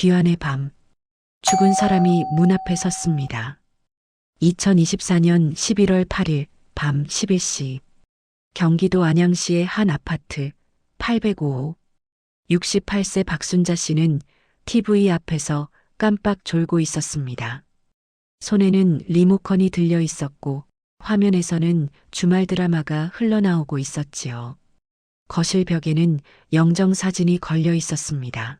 귀환의 밤. 죽은 사람이 문 앞에 섰습니다. 2024년 11월 8일 밤 11시. 경기도 안양시의 한 아파트 805호. 68세 박순자 씨는 TV 앞에서 깜빡 졸고 있었습니다. 손에는 리모컨이 들려 있었고 화면에서는 주말 드라마가 흘러나오고 있었지요. 거실 벽에는 영정사진이 걸려 있었습니다.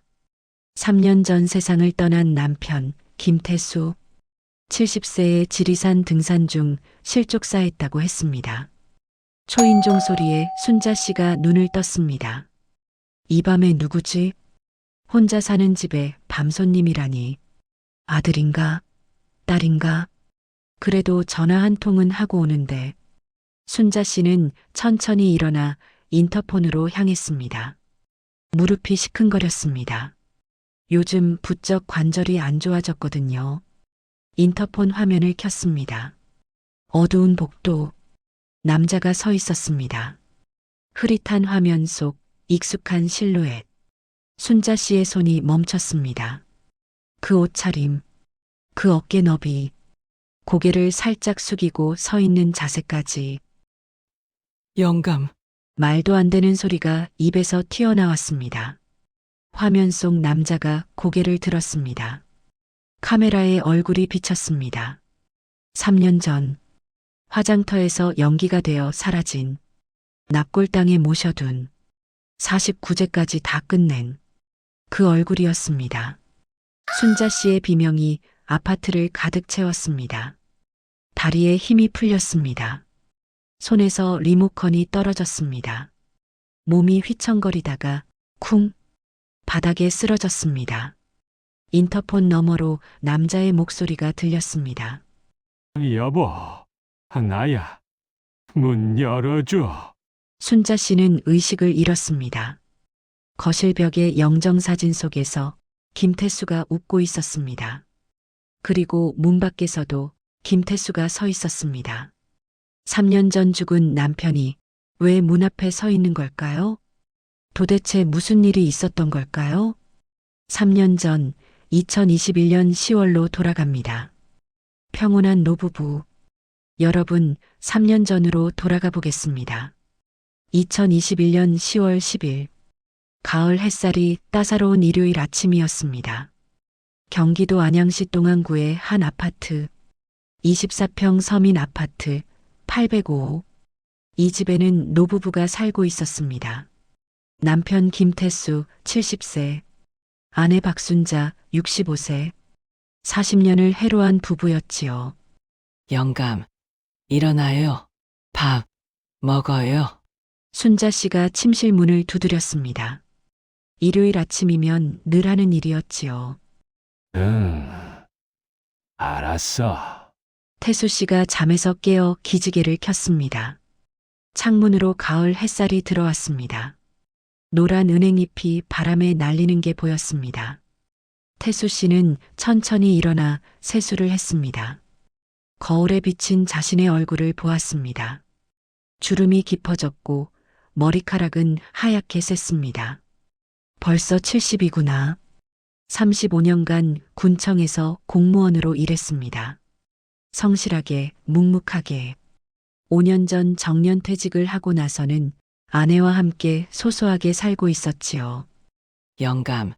3년 전 세상을 떠난 남편 김태수, 70세의 지리산 등산 중 실족사했다고 했습니다. 초인종 소리에 순자 씨가 눈을 떴습니다. 이 밤에 누구지? 혼자 사는 집에 밤손님이라니. 아들인가? 딸인가? 그래도 전화 한 통은 하고 오는데. 순자 씨는 천천히 일어나 인터폰으로 향했습니다. 무릎이 시큰거렸습니다. 요즘 부쩍 관절이 안 좋아졌거든요. 인터폰 화면을 켰습니다. 어두운 복도. 남자가 서 있었습니다. 흐릿한 화면 속 익숙한 실루엣. 순자 씨의 손이 멈췄습니다. 그 옷차림, 그 어깨 너비, 고개를 살짝 숙이고 서 있는 자세까지. 영감, 말도 안 되는 소리가 입에서 튀어나왔습니다. 화면 속 남자가 고개를 들었습니다. 카메라에 얼굴이 비쳤습니다. 3년 전 화장터에서 연기가 되어 사라진, 납골당에 모셔둔, 49제까지 다 끝낸 그 얼굴이었습니다. 순자 씨의 비명이 아파트를 가득 채웠습니다. 다리에 힘이 풀렸습니다. 손에서 리모컨이 떨어졌습니다. 몸이 휘청거리다가 쿵 바닥에 쓰러졌습니다. 인터폰 너머로 남자의 목소리가 들렸습니다. 여보, 나야. 문 열어줘. 순자 씨는 의식을 잃었습니다. 거실 벽의 영정사진 속에서 김태수가 웃고 있었습니다. 그리고 문 밖에서도 김태수가 서 있었습니다. 3년 전 죽은 남편이 왜 문 앞에 서 있는 걸까요? 도대체 무슨 일이 있었던 걸까요? 3년 전 2021년 10월로 돌아갑니다. 평온한 노부부. 여러분, 3년 전으로 돌아가 보겠습니다. 2021년 10월 10일. 가을 햇살이 따사로운 일요일 아침이었습니다. 경기도 안양시 동안구의 한 아파트, 24평 서민 아파트 805호. 이 집에는 노부부가 살고 있었습니다. 남편 김태수 70세, 아내 박순자 65세, 40년을 해로한 부부였지요. 영감, 일어나요. 밥 먹어요. 순자 씨가 침실 문을 두드렸습니다. 일요일 아침이면 늘 하는 일이었지요. 응, 알았어. 태수 씨가 잠에서 깨어 기지개를 켰습니다. 창문으로 가을 햇살이 들어왔습니다. 노란 은행잎이 바람에 날리는 게 보였습니다. 태수 씨는 천천히 일어나 세수를 했습니다. 거울에 비친 자신의 얼굴을 보았습니다. 주름이 깊어졌고 머리카락은 하얗게 샜습니다. 벌써 70이구나. 35년간 군청에서 공무원으로 일했습니다. 성실하게, 묵묵하게. 5년 전 정년퇴직을 하고 나서는 아내와 함께 소소하게 살고 있었지요. 영감,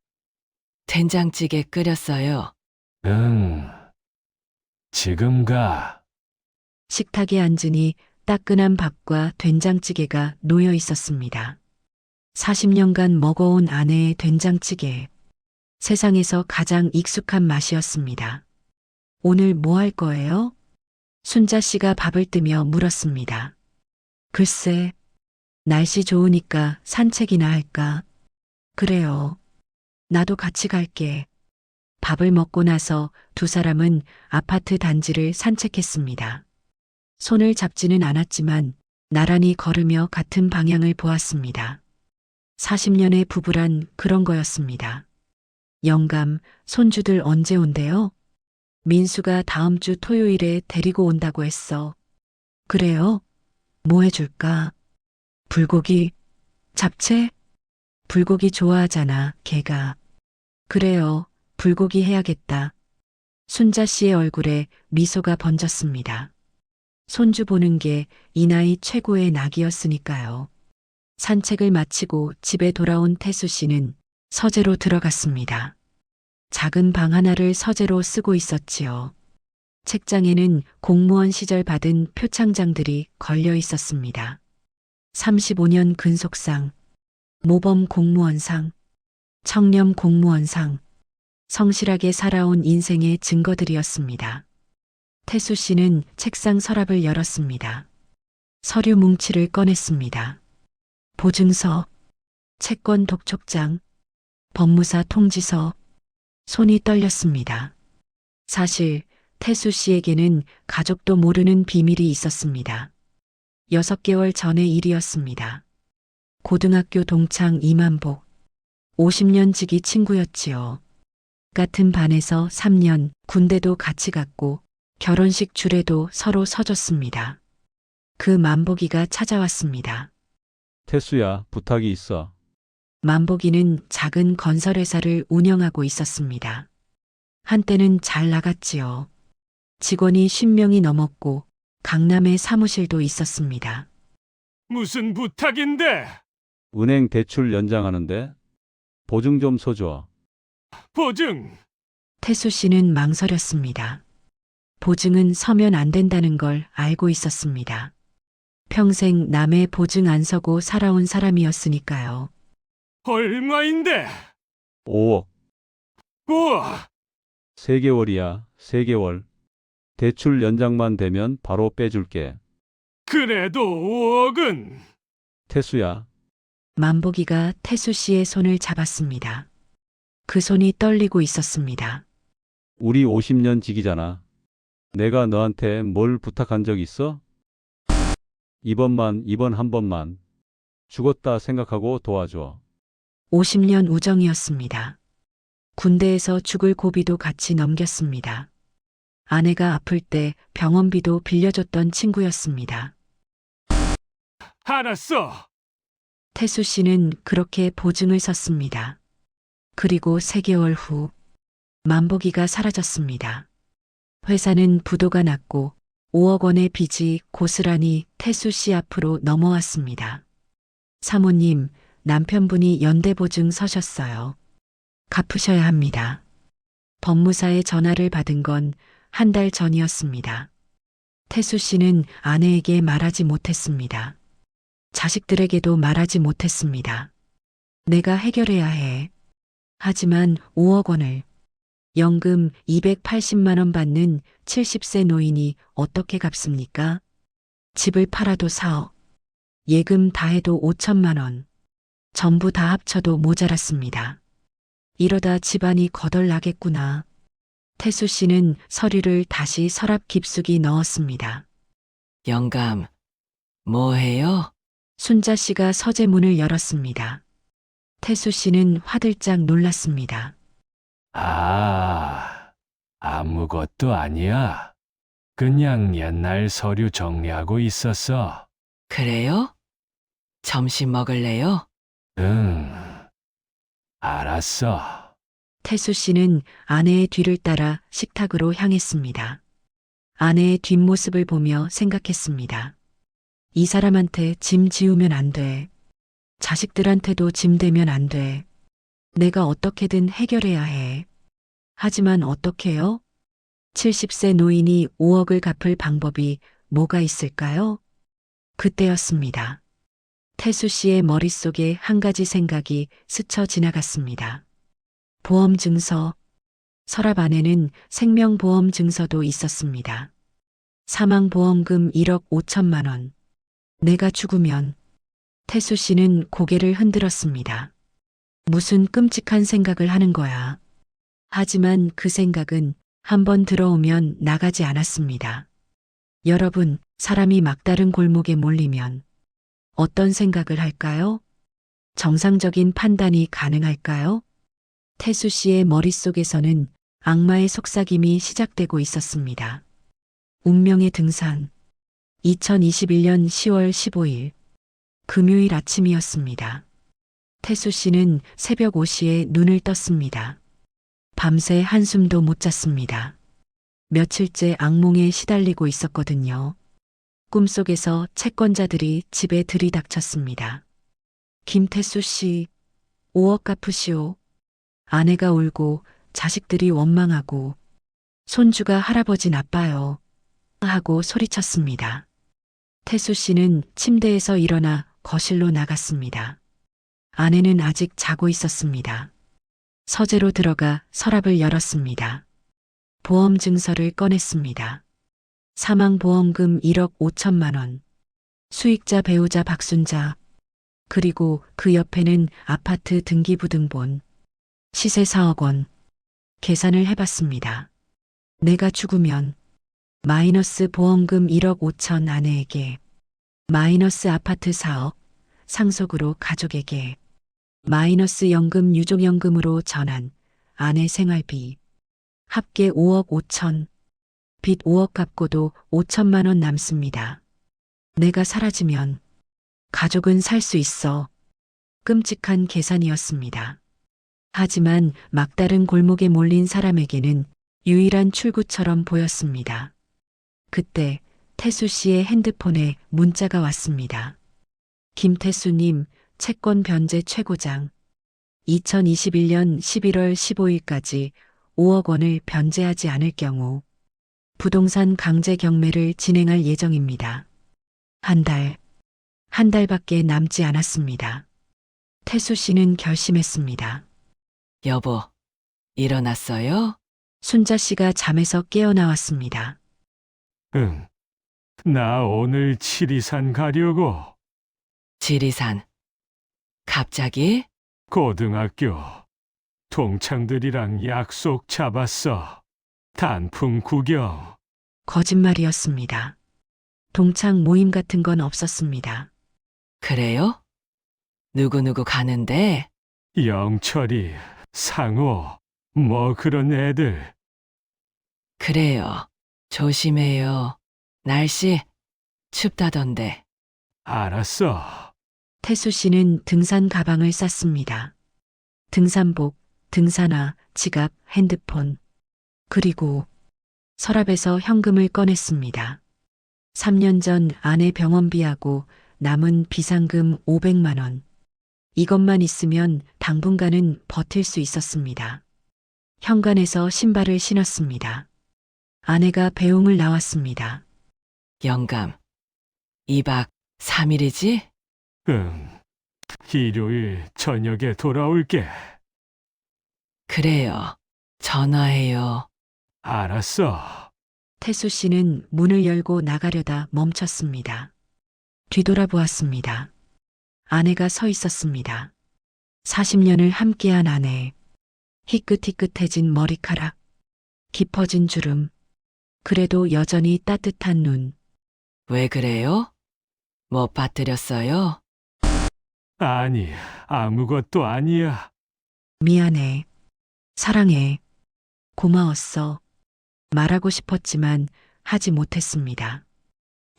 된장찌개 끓였어요. 응, 지금 가. 식탁에 앉으니 따끈한 밥과 된장찌개가 놓여 있었습니다. 40년간 먹어온 아내의 된장찌개. 세상에서 가장 익숙한 맛이었습니다. 오늘 뭐 할 거예요? 순자 씨가 밥을 뜨며 물었습니다. 글쎄, 날씨 좋으니까 산책이나 할까? 그래요. 나도 같이 갈게. 밥을 먹고 나서 두 사람은 아파트 단지를 산책했습니다. 손을 잡지는 않았지만 나란히 걸으며 같은 방향을 보았습니다. 40년의 부부란 그런 거였습니다. 영감, 손주들 언제 온대요? 민수가 다음 주 토요일에 데리고 온다고 했어. 그래요? 뭐 해줄까? 불고기? 잡채? 불고기 좋아하잖아, 걔가. 그래요. 불고기 해야겠다. 순자 씨의 얼굴에 미소가 번졌습니다. 손주 보는 게 이 나이 최고의 낙이었으니까요. 산책을 마치고 집에 돌아온 태수 씨는 서재로 들어갔습니다. 작은 방 하나를 서재로 쓰고 있었지요. 책장에는 공무원 시절 받은 표창장들이 걸려 있었습니다. 35년 근속상, 모범 공무원상, 청렴 공무원상, 성실하게 살아온 인생의 증거들이었습니다. 태수 씨는 책상 서랍을 열었습니다. 서류 뭉치를 꺼냈습니다. 보증서, 채권 독촉장, 법무사 통지서, 손이 떨렸습니다. 사실 태수 씨에게는 가족도 모르는 비밀이 있었습니다. 6개월 전의 일이었습니다. 고등학교 동창 이만복, 50년 지기 친구였지요. 같은 반에서 3년, 군대도 같이 갔고 결혼식 줄에도 서로 서줬습니다. 그 만복이가 찾아왔습니다. 태수야, 부탁이 있어. 만복이는 작은 건설회사를 운영하고 있었습니다. 한때는 잘 나갔지요. 직원이 10명이 넘었고 강남에 사무실도 있었습니다. 무슨 부탁인데? 은행 대출 연장하는데 보증 좀 서줘. 보증. 태수 씨는 망설였습니다. 보증은 서면 안 된다는 걸 알고 있었습니다. 평생 남의 보증 안 서고 살아온 사람이었으니까요. 얼마인데? 5억. 우와. 3개월이야, 3개월. 대출 연장만 되면 바로 빼줄게. 그래도 5억은. 태수야, 만복이가 태수 씨의 손을 잡았습니다. 그 손이 떨리고 있었습니다. 우리 50년 지기잖아. 내가 너한테 뭘 부탁한 적 있어? 이번 한 번만. 죽었다 생각하고 도와줘. 50년 우정이었습니다. 군대에서 죽을 고비도 같이 넘겼습니다. 아내가 아플 때 병원비도 빌려줬던 친구였습니다. 알았어. 태수 씨는 그렇게 보증을 섰습니다. 그리고 3개월 후 만복이가 사라졌습니다. 회사는 부도가 났고 5억 원의 빚이 고스란히 태수 씨 앞으로 넘어왔습니다. 사모님, 남편분이 연대보증 서셨어요. 갚으셔야 합니다. 법무사의 전화를 받은 건 한 달 전이었습니다. 태수 씨는 아내에게 말하지 못했습니다. 자식들에게도 말하지 못했습니다. 내가 해결해야 해. 하지만 5억 원을 연금 280만 원 받는 70세 노인이 어떻게 갚습니까? 집을 팔아도 4억, 예금 다 해도 5천만 원, 전부 다 합쳐도 모자랐습니다. 이러다 집안이 거덜나겠구나. 태수 씨는 서류를 다시 서랍 깊숙이 넣었습니다. 영감, 뭐 해요? 순자 씨가 서재 문을 열었습니다. 태수 씨는 화들짝 놀랐습니다. 아, 아무것도 아니야. 그냥 옛날 서류 정리하고 있었어. 그래요? 점심 먹을래요? 응. 알았어. 태수 씨는 아내의 뒤를 따라 식탁으로 향했습니다. 아내의 뒷모습을 보며 생각했습니다. 이 사람한테 짐 지우면 안 돼. 자식들한테도 짐 되면 안 돼. 내가 어떻게든 해결해야 해. 하지만 어떻게요? 70세 노인이 5억을 갚을 방법이 뭐가 있을까요? 그때였습니다. 태수 씨의 머릿속에 한 가지 생각이 스쳐 지나갔습니다. 보험증서. 서랍 안에는 생명보험증서도 있었습니다. 사망보험금 1억 5천만 원. 내가 죽으면. 태수 씨는 고개를 흔들었습니다. 무슨 끔찍한 생각을 하는 거야. 하지만 그 생각은 한번 들어오면 나가지 않았습니다. 여러분, 사람이 막다른 골목에 몰리면 어떤 생각을 할까요? 정상적인 판단이 가능할까요? 태수 씨의 머릿속에서는 악마의 속삭임이 시작되고 있었습니다. 운명의 등산. 2021년 10월 15일. 금요일 아침이었습니다. 태수 씨는 새벽 5시에 눈을 떴습니다. 밤새 한숨도 못 잤습니다. 며칠째 악몽에 시달리고 있었거든요. 꿈속에서 채권자들이 집에 들이닥쳤습니다. 김태수 씨, 5억 갚으시오. 아내가 울고 자식들이 원망하고 손주가 할아버지 나빠요. 하고 소리쳤습니다. 태수 씨는 침대에서 일어나 거실로 나갔습니다. 아내는 아직 자고 있었습니다. 서재로 들어가 서랍을 열었습니다. 보험 증서를 꺼냈습니다. 사망보험금 1억 5천만 원. 수익자 배우자 박순자. 그리고 그 옆에는 아파트 등기부등본. 시세 4억 원. 계산을 해봤습니다. 내가 죽으면 마이너스 보험금 1억 5천 아내에게, 마이너스 아파트 4억, 상속으로 가족에게, 마이너스 연금 유족연금으로 전환, 아내 생활비, 합계 5억 5천, 빚 5억 갚고도 5천만 원 남습니다. 내가 사라지면 가족은 살 수 있어. 끔찍한 계산이었습니다. 하지만 막다른 골목에 몰린 사람에게는 유일한 출구처럼 보였습니다. 그때 태수 씨의 핸드폰에 문자가 왔습니다. 김태수님, 채권 변제 최고장. 2021년 11월 15일까지 5억 원을 변제하지 않을 경우 부동산 강제 경매를 진행할 예정입니다. 한 달밖에 남지 않았습니다. 태수 씨는 결심했습니다. 여보, 일어났어요? 순자 씨가 잠에서 깨어나왔습니다. 응. 나 오늘 지리산 가려고. 지리산. 갑자기? 고등학교 동창들이랑 약속 잡았어. 단풍 구경. 거짓말이었습니다. 동창 모임 같은 건 없었습니다. 그래요? 누구누구 가는데? 영철이, 상호, 뭐 그런 애들. 그래요. 조심해요. 날씨 춥다던데. 알았어. 태수 씨는 등산 가방을 쌌습니다. 등산복, 등산화, 지갑, 핸드폰, 그리고 서랍에서 현금을 꺼냈습니다. 3년 전 아내 병원비하고 남은 비상금 500만 원. 이것만 있으면 당분간은 버틸 수 있었습니다. 현관에서 신발을 신었습니다. 아내가 배웅을 나왔습니다. 영감. 2박 3일이지? 응. 일요일 저녁에 돌아올게. 그래요. 전화해요. 알았어. 태수 씨는 문을 열고 나가려다 멈췄습니다. 뒤돌아보았습니다. 아내가 서 있었습니다. 40년을 함께한 아내. 희끗희끗해진 머리카락. 깊어진 주름. 그래도 여전히 따뜻한 눈. 왜 그래요? 뭐 빠뜨렸어요? 아니, 아무것도 아니야. 미안해. 사랑해. 고마웠어. 말하고 싶었지만 하지 못했습니다.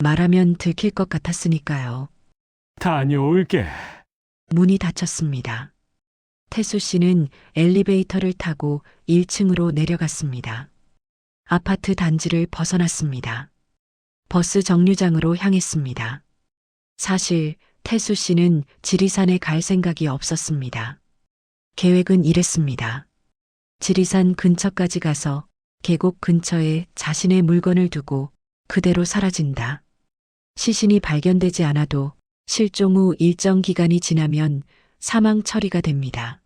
말하면 들킬 것 같았으니까요. 다녀올게. 문이 닫혔습니다. 태수 씨는 엘리베이터를 타고 1층으로 내려갔습니다. 아파트 단지를 벗어났습니다. 버스 정류장으로 향했습니다. 사실 태수 씨는 지리산에 갈 생각이 없었습니다. 계획은 이랬습니다. 지리산 근처까지 가서 계곡 근처에 자신의 물건을 두고 그대로 사라진다. 시신이 발견되지 않아도 실종 후 일정 기간이 지나면 사망 처리가 됩니다.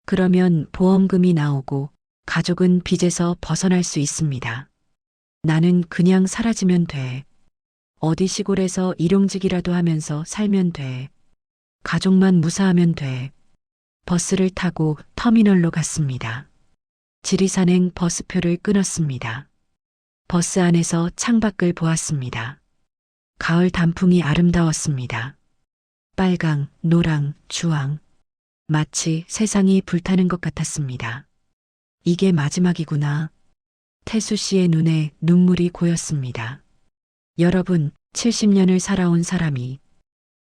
그러면 보험금이 나오고 가족은 빚에서 벗어날 수 있습니다. 나는 그냥 사라지면 돼. 어디 시골에서 일용직이라도 하면서 살면 돼. 가족만 무사하면 돼. 버스를 타고 터미널로 갔습니다. 지리산행 버스표를 끊었습니다. 버스 안에서 창밖을 보았습니다. 가을 단풍이 아름다웠습니다. 빨강, 노랑, 주황. 마치 세상이 불타는 것 같았습니다. 이게 마지막이구나. 태수 씨의 눈에 눈물이 고였습니다. 여러분, 70년을 살아온 사람이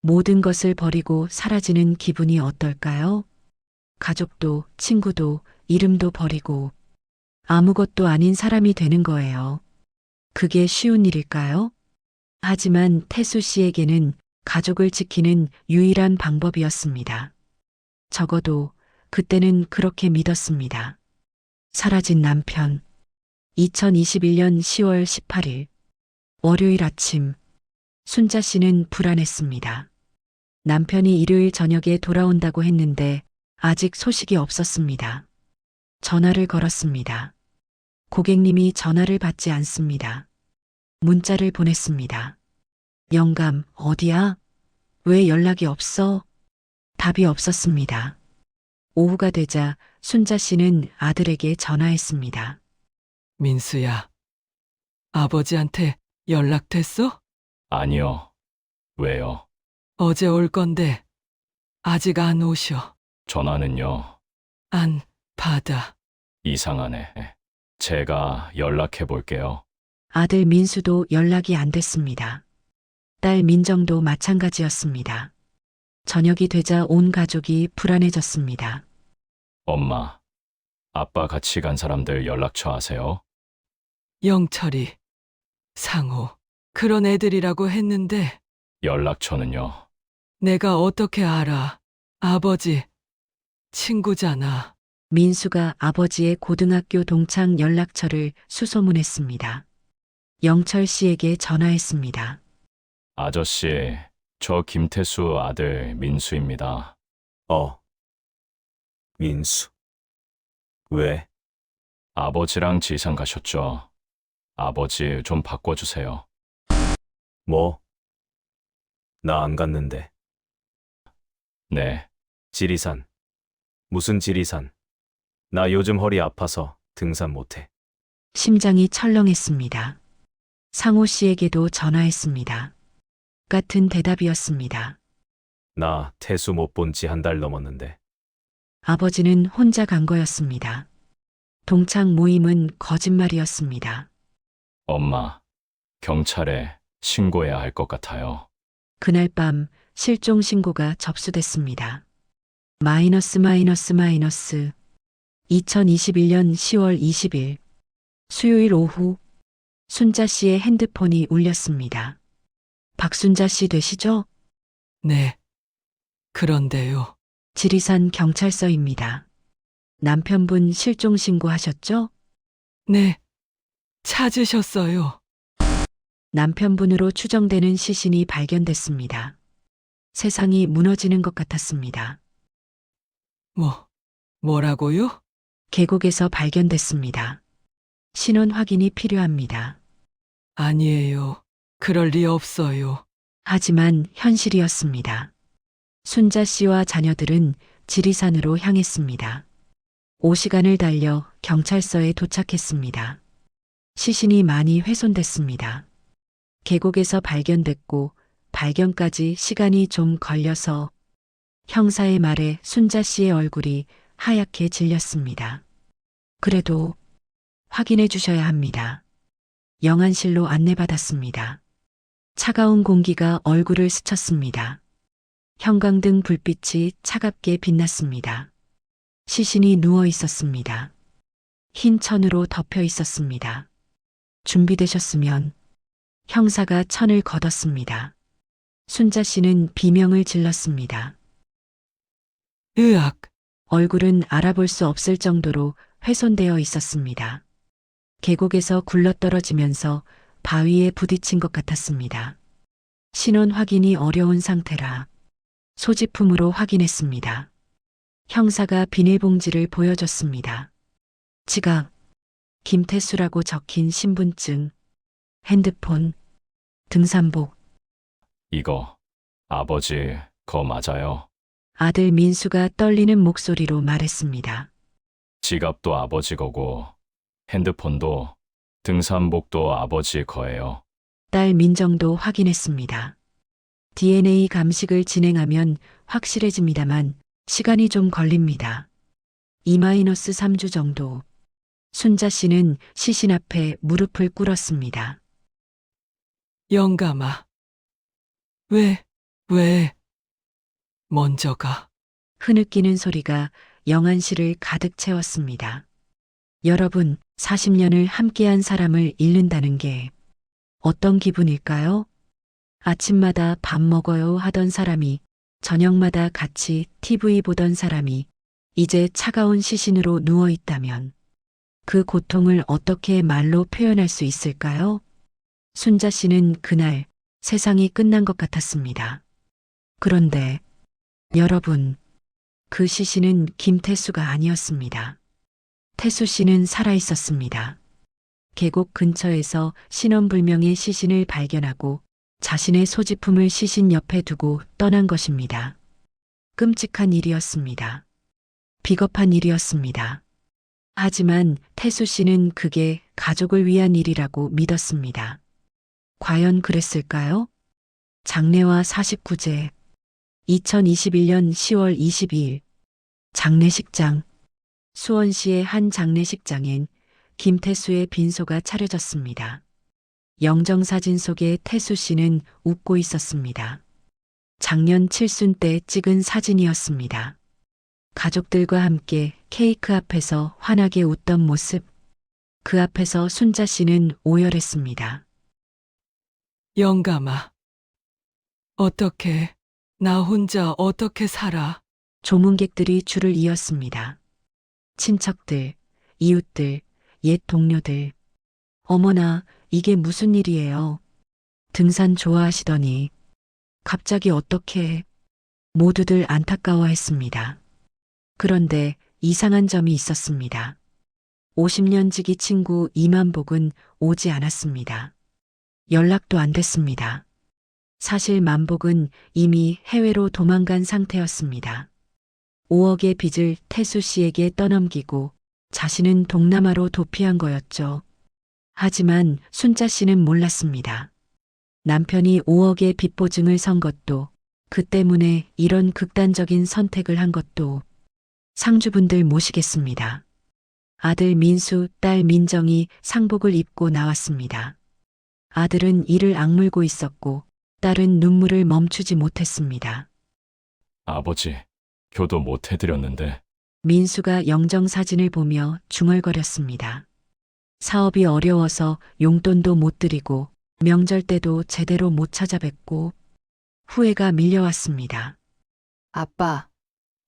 모든 것을 버리고 사라지는 기분이 어떨까요? 가족도, 친구도, 이름도 버리고 아무것도 아닌 사람이 되는 거예요. 그게 쉬운 일일까요? 하지만 태수 씨에게는 가족을 지키는 유일한 방법이었습니다. 적어도 그때는 그렇게 믿었습니다. 사라진 남편. 2021년 10월 18일. 월요일 아침. 순자 씨는 불안했습니다. 남편이 일요일 저녁에 돌아온다고 했는데 아직 소식이 없었습니다. 전화를 걸었습니다. 고객님이 전화를 받지 않습니다. 문자를 보냈습니다. 영감, 어디야? 왜 연락이 없어? 답이 없었습니다. 오후가 되자 순자 씨는 아들에게 전화했습니다. 민수야, 아버지한테 연락됐어? 아니요. 왜요? 어제 올 건데 아직 안 오셔. 전화는요. 안 받아. 이상하네. 제가 연락해 볼게요. 아들 민수도 연락이 안 됐습니다. 딸 민정도 마찬가지였습니다. 저녁이 되자 온 가족이 불안해졌습니다. 엄마, 아빠 같이 간 사람들 연락처 아세요? 영철이, 상호, 그런 애들이라고 했는데 연락처는요. 내가 어떻게 알아? 아버지, 친구잖아. 민수가 아버지의 고등학교 동창 연락처를 수소문했습니다. 영철 씨에게 전화했습니다. 아저씨, 저 김태수 아들 민수입니다. 민수. 왜? 아버지랑 지산 가셨죠? 아버지 좀 바꿔주세요. 뭐? 나 안 갔는데. 네, 지리산. 무슨 지리산? 나 요즘 허리 아파서 등산 못해. 심장이 철렁했습니다. 상호 씨에게도 전화했습니다. 같은 대답이었습니다. 나 태수 못 본 지 한 달 넘었는데. 아버지는 혼자 간 거였습니다. 동창 모임은 거짓말이었습니다. 엄마, 경찰에 신고해야 할 것 같아요. 그날 밤 실종 신고가 접수됐습니다. 마이너스 마이너스 마이너스 2021년 10월 20일 수요일 오후 순자 씨의 핸드폰이 울렸습니다. 박순자 씨 되시죠? 네. 그런데요. 지리산 경찰서입니다. 남편분 실종 신고하셨죠? 네. 찾으셨어요. 남편분으로 추정되는 시신이 발견됐습니다. 세상이 무너지는 것 같았습니다. 뭐라고요? 계곡에서 발견됐습니다. 신원 확인이 필요합니다. 아니에요. 그럴 리 없어요. 하지만 현실이었습니다. 순자 씨와 자녀들은 지리산으로 향했습니다. 5시간을 달려 경찰서에 도착했습니다. 시신이 많이 훼손됐습니다. 계곡에서 발견됐고 발견까지 시간이 좀 걸려서 형사의 말에 순자 씨의 얼굴이 하얗게 질렸습니다. 그래도 확인해 주셔야 합니다. 영안실로 안내받았습니다. 차가운 공기가 얼굴을 스쳤습니다. 형광등 불빛이 차갑게 빛났습니다. 시신이 누워 있었습니다. 흰 천으로 덮여 있었습니다. 준비되셨으면 형사가 천을 걷었습니다. 순자 씨는 비명을 질렀습니다. 으악. 얼굴은 알아볼 수 없을 정도로 훼손되어 있었습니다. 계곡에서 굴러떨어지면서 바위에 부딪힌 것 같았습니다. 신원 확인이 어려운 상태라 소지품으로 확인했습니다. 형사가 비닐봉지를 보여줬습니다. 지갑, 김태수라고 적힌 신분증, 핸드폰, 등산복. 이거, 아버지, 거 맞아요. 아들 민수가 떨리는 목소리로 말했습니다. 지갑도 아버지 거고, 핸드폰도, 등산복도 아버지 거예요. 딸 민정도 확인했습니다. DNA 감식을 진행하면 확실해집니다만 시간이 좀 걸립니다. 2-3주 정도. 순자 씨는 시신 앞에 무릎을 꿇었습니다. 영감아. 왜? 먼저 가. 흐느끼는 소리가 영안실을 가득 채웠습니다. 여러분, 40년을 함께한 사람을 잃는다는 게 어떤 기분일까요? 아침마다 밥 먹어요 하던 사람이, 저녁마다 같이 TV 보던 사람이 이제 차가운 시신으로 누워 있다면 그 고통을 어떻게 말로 표현할 수 있을까요? 순자 씨는 그날 세상이 끝난 것 같았습니다. 그런데 여러분, 그 시신은 김태수가 아니었습니다. 태수 씨는 살아 있었습니다. 계곡 근처에서 신원불명의 시신을 발견하고 자신의 소지품을 시신 옆에 두고 떠난 것입니다. 끔찍한 일이었습니다. 비겁한 일이었습니다. 하지만 태수 씨는 그게 가족을 위한 일이라고 믿었습니다. 과연 그랬을까요? 장례와 49제 2021년 10월 22일 장례식장. 수원시의 한 장례식장엔 김태수의 빈소가 차려졌습니다. 영정사진 속에 태수 씨는 웃고 있었습니다. 작년 칠순 때 찍은 사진이었습니다. 가족들과 함께 케이크 앞에서 환하게 웃던 모습. 그 앞에서 순자 씨는 오열했습니다. 영감아. 어떻게, 나 혼자 어떻게 살아? 조문객들이 줄을 이었습니다. 친척들, 이웃들, 옛 동료들. 어머나, 이게 무슨 일이에요? 등산 좋아하시더니 갑자기 어떻게? 모두들 안타까워했습니다. 그런데 이상한 점이 있었습니다. 50년 지기 친구 이만복은 오지 않았습니다. 연락도 안 됐습니다. 사실 만복은 이미 해외로 도망간 상태였습니다. 5억의 빚을 태수 씨에게 떠넘기고 자신은 동남아로 도피한 거였죠. 하지만 순자 씨는 몰랐습니다. 남편이 5억의 빚 보증을 선 것도, 그 때문에 이런 극단적인 선택을 한 것도. 상주분들 모시겠습니다. 아들 민수, 딸 민정이 상복을 입고 나왔습니다. 아들은 이를 악물고 있었고 딸은 눈물을 멈추지 못했습니다. 아버지, 교도 못 해드렸는데. 민수가 영정사진을 보며 중얼거렸습니다. 사업이 어려워서 용돈도 못 드리고 명절 때도 제대로 못 찾아뵙고 후회가 밀려왔습니다. 아빠,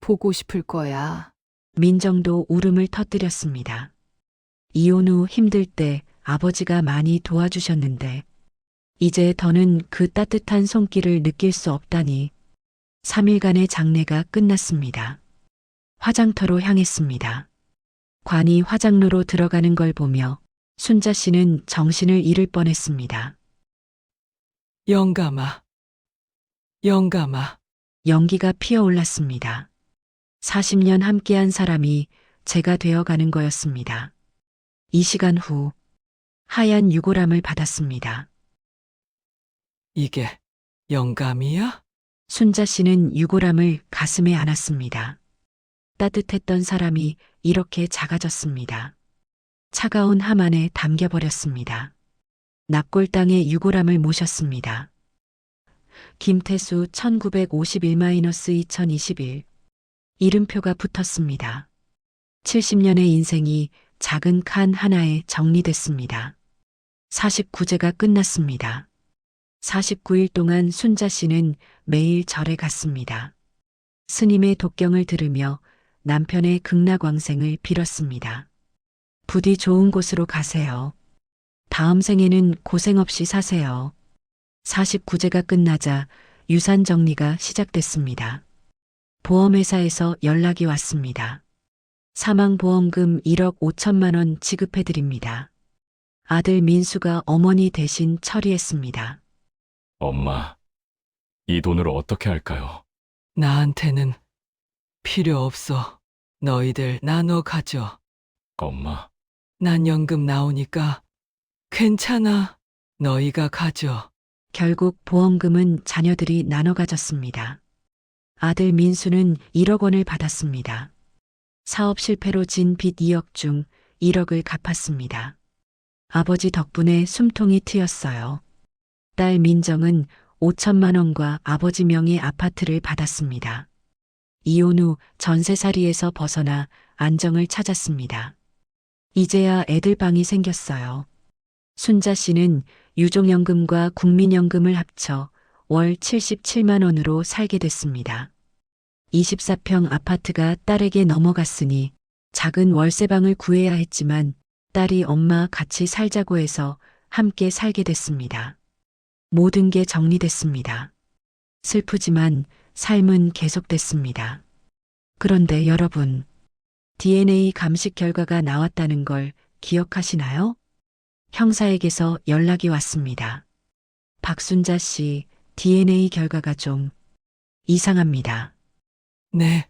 보고 싶을 거야. 민정도 울음을 터뜨렸습니다. 이혼 후 힘들 때 아버지가 많이 도와주셨는데 이제 더는 그 따뜻한 손길을 느낄 수 없다니. 3일간의 장례가 끝났습니다. 화장터로 향했습니다. 관이 화장로로 들어가는 걸 보며 순자 씨는 정신을 잃을 뻔했습니다. 영감아. 영감아. 연기가 피어올랐습니다. 40년 함께한 사람이 제가 되어가는 거였습니다. 이 시간 후 하얀 유골함을 받았습니다. 이게 영감이야? 순자 씨는 유골함을 가슴에 안았습니다. 따뜻했던 사람이 이렇게 작아졌습니다. 차가운 함 안에 담겨버렸습니다. 납골당에 유골함을 모셨습니다. 김태수 1951-2021 이름표가 붙었습니다. 70년의 인생이 작은 칸 하나에 정리됐습니다. 49제가 끝났습니다. 49일 동안 순자 씨는 매일 절에 갔습니다. 스님의 독경을 들으며 남편의 극락왕생을 빌었습니다. 부디 좋은 곳으로 가세요. 다음 생에는 고생 없이 사세요. 49제가 끝나자 유산 정리가 시작됐습니다. 보험회사에서 연락이 왔습니다. 사망보험금 1억 5천만 원 지급해드립니다. 아들 민수가 어머니 대신 처리했습니다. 엄마, 이 돈으로 어떻게 할까요? 나한테는 필요 없어. 너희들 나눠 가져. 엄마, 난 연금 나오니까 괜찮아. 너희가 가져. 결국 보험금은 자녀들이 나눠 가졌습니다. 아들 민수는 1억 원을 받았습니다. 사업 실패로 진 빚 2억 중 1억을 갚았습니다. 아버지 덕분에 숨통이 트였어요. 딸 민정은 5천만 원과 아버지 명의 아파트를 받았습니다. 이혼 후 전세살이에서 벗어나 안정을 찾았습니다. 이제야 애들 방이 생겼어요. 순자 씨는 유족연금과 국민연금을 합쳐 월 77만 원으로 살게 됐습니다. 24평 아파트가 딸에게 넘어갔으니 작은 월세방을 구해야 했지만 딸이 엄마 같이 살자고 해서 함께 살게 됐습니다. 모든 게 정리됐습니다. 슬프지만 삶은 계속됐습니다. 그런데 여러분, DNA 감식 결과가 나왔다는 걸 기억하시나요? 형사에게서 연락이 왔습니다. 박순자 씨 DNA 결과가 좀 이상합니다. 네.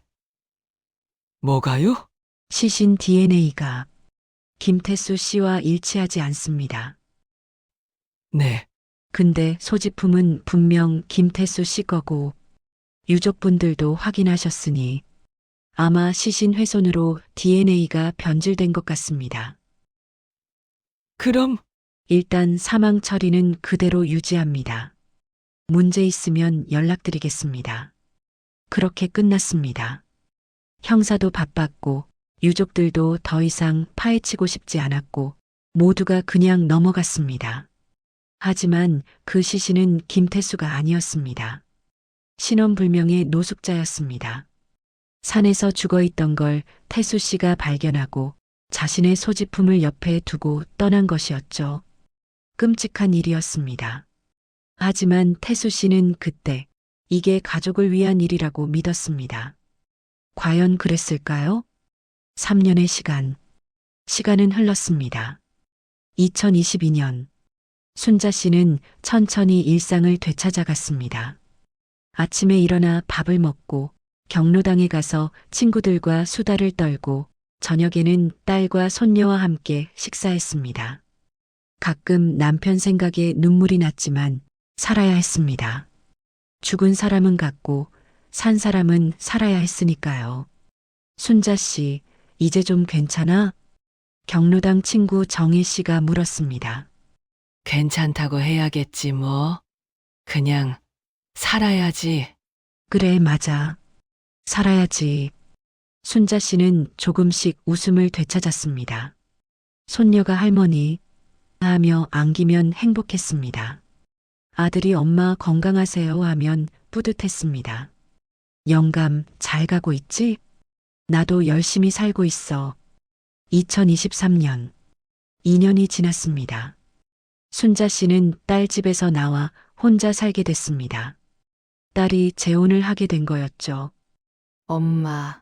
뭐가요? 시신 DNA가 김태수 씨와 일치하지 않습니다. 네. 근데 소지품은 분명 김태수 씨 거고 유족분들도 확인하셨으니 아마 시신 훼손으로 DNA가 변질된 것 같습니다. 그럼 일단 사망 처리는 그대로 유지합니다. 문제 있으면 연락드리겠습니다. 그렇게 끝났습니다. 형사도 바빴고 유족들도 더 이상 파헤치고 싶지 않았고 모두가 그냥 넘어갔습니다. 하지만 그 시신은 김태수가 아니었습니다. 신원불명의 노숙자였습니다. 산에서 죽어있던 걸 태수 씨가 발견하고 자신의 소지품을 옆에 두고 떠난 것이었죠. 끔찍한 일이었습니다. 하지만 태수 씨는 그때 이게 가족을 위한 일이라고 믿었습니다. 과연 그랬을까요? 3년의 시간은 흘렀습니다. 2022년 순자 씨는 천천히 일상을 되찾아갔습니다. 아침에 일어나 밥을 먹고 경로당에 가서 친구들과 수다를 떨고 저녁에는 딸과 손녀와 함께 식사했습니다. 가끔 남편 생각에 눈물이 났지만 살아야 했습니다. 죽은 사람은 갔고 산 사람은 살아야 했으니까요. 순자 씨, 이제 좀 괜찮아? 경로당 친구 정혜 씨가 물었습니다. 괜찮다고 해야겠지 뭐. 그냥 살아야지. 그래, 맞아. 살아야지. 순자 씨는 조금씩 웃음을 되찾았습니다. 손녀가 할머니 하며 안기면 행복했습니다. 아들이 엄마 건강하세요 하면 뿌듯했습니다. 영감 잘 가고 있지? 나도 열심히 살고 있어. 2023년 2년이 지났습니다. 순자 씨는 딸 집에서 나와 혼자 살게 됐습니다. 딸이 재혼을 하게 된 거였죠. 엄마,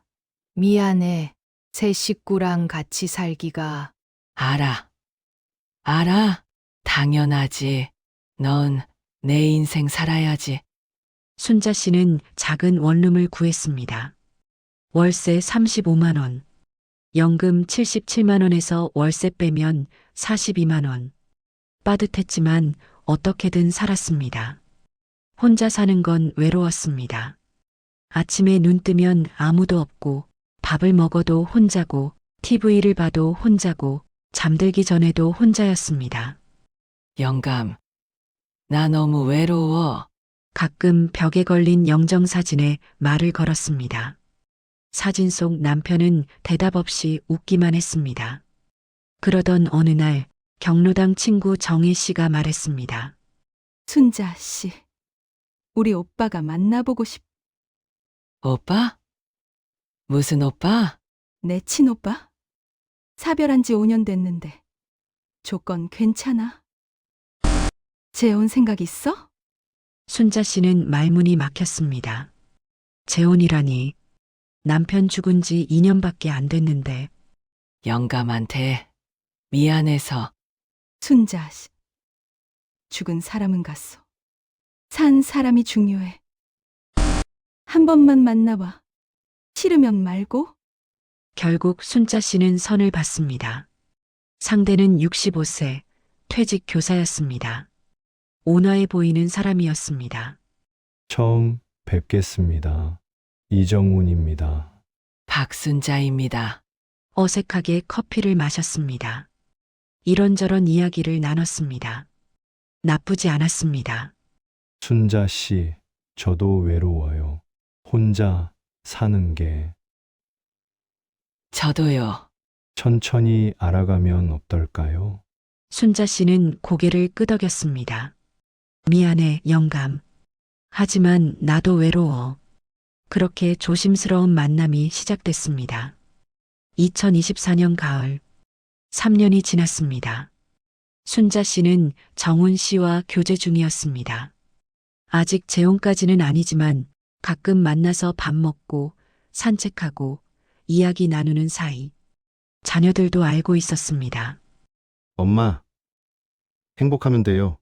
미안해. 새 식구랑 같이 살기가. 알아. 당연하지. 넌 내 인생 살아야지. 순자 씨는 작은 원룸을 구했습니다. 월세 35만 원, 연금 77만 원에서 월세 빼면 42만 원. 빠듯했지만 어떻게든 살았습니다. 혼자 사는 건 외로웠습니다. 아침에 눈 뜨면 아무도 없고 밥을 먹어도 혼자고 TV를 봐도 혼자고 잠들기 전에도 혼자였습니다. 영감, 나 너무 외로워. 가끔 벽에 걸린 영정사진에 말을 걸었습니다. 사진 속 남편은 대답 없이 웃기만 했습니다. 그러던 어느 날 경로당 친구 정혜 씨가 말했습니다. 순자 씨, 우리 오빠가 만나보고 오빠? 무슨 오빠? 내 친오빠? 사별한 지 5년 됐는데 조건 괜찮아? 재혼 생각 있어? 순자 씨는 말문이 막혔습니다. 재혼이라니. 남편 죽은 지 2년밖에 안 됐는데. 영감한테 미안해서. 순자 씨, 죽은 사람은 갔어. 산 사람이 중요해. 한 번만 만나봐. 싫으면 말고. 결국 순자 씨는 선을 받습니다. 상대는 65세, 퇴직 교사였습니다. 온화해 보이는 사람이었습니다. 처음 뵙겠습니다. 이정훈입니다. 박순자입니다. 어색하게 커피를 마셨습니다. 이런저런 이야기를 나눴습니다. 나쁘지 않았습니다. 순자 씨, 저도 외로워요. 혼자 사는 게 저도요. 천천히 알아가면 어떨까요? 순자 씨는 고개를 끄덕였습니다. 미안해, 영감. 하지만 나도 외로워. 그렇게 조심스러운 만남이 시작됐습니다. 2024년 가을, 3년이 지났습니다. 순자 씨는 정훈 씨와 교제 중이었습니다. 아직 재혼까지는 아니지만 가끔 만나서 밥 먹고 산책하고 이야기 나누는 사이. 자녀들도 알고 있었습니다. 엄마, 행복하면 돼요.